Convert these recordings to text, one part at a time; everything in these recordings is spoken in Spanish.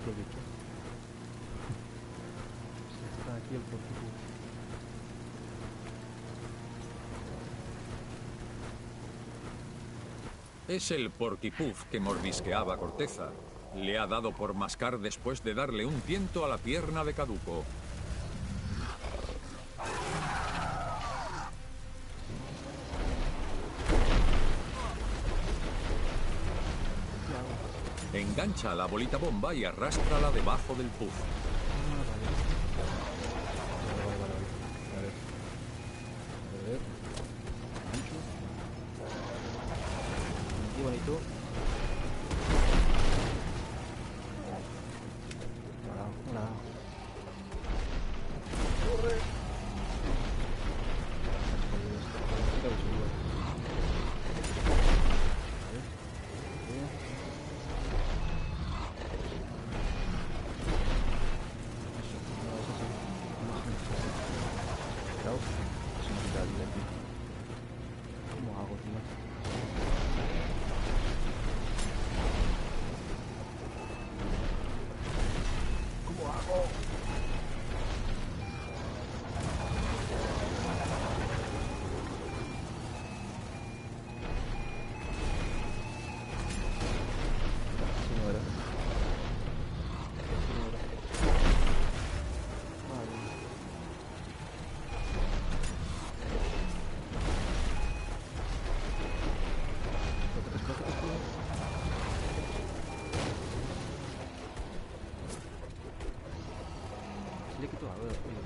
lo que he hecho. Está aquí el porquipú. Es el Porquipuff que mordisqueaba Corteza. Le ha dado por mascar después de darle un tiento a la pierna de Caduco. Engancha la bolita bomba y arrástrala debajo del puff. A ver. Bicho. Aquí bonito. Hola. Corre. ¿Cómo hago, tío? ¿Cómo hago? Señora. Le quito algo de ruido.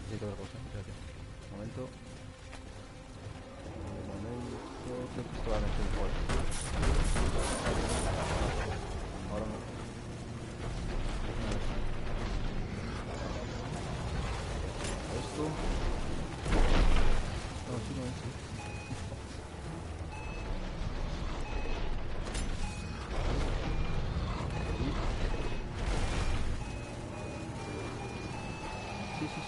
Necesito otra cosa, espérate. Un momento. Creo que esto va a meter mejor. Ahora no. Esto. No, sí, no es. Sí. Sí.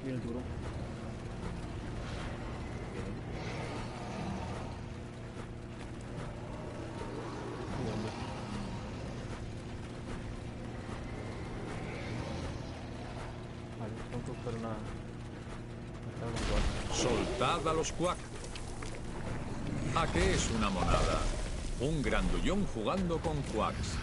Viene el tiburón. Vale, tengo que buscar una... Soltad a los Quack. ¿A qué es una monada? Un grandullón jugando con Quacks.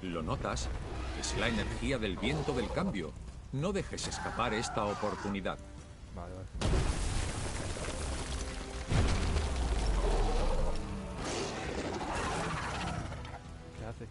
¿Lo notas? Es la energía del viento del cambio. No dejes escapar esta oportunidad. Vale, vale. ¿Qué hace?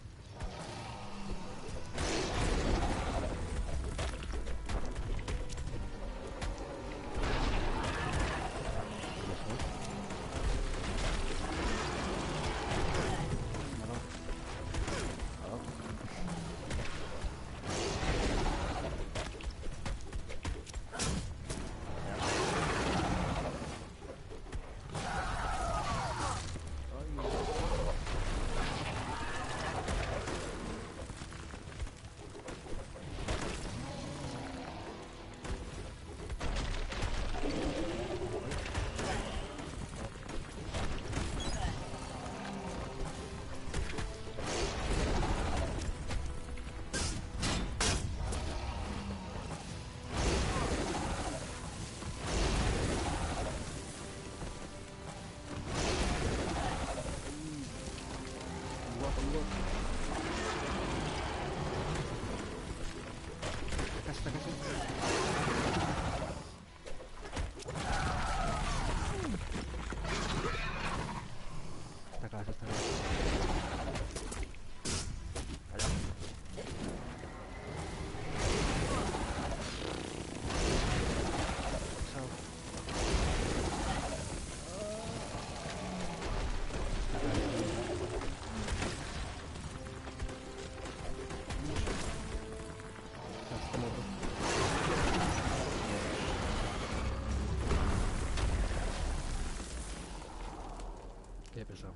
Está casi. Está casi, está casi. Allá. Chao. Está muerto. Qué pesado.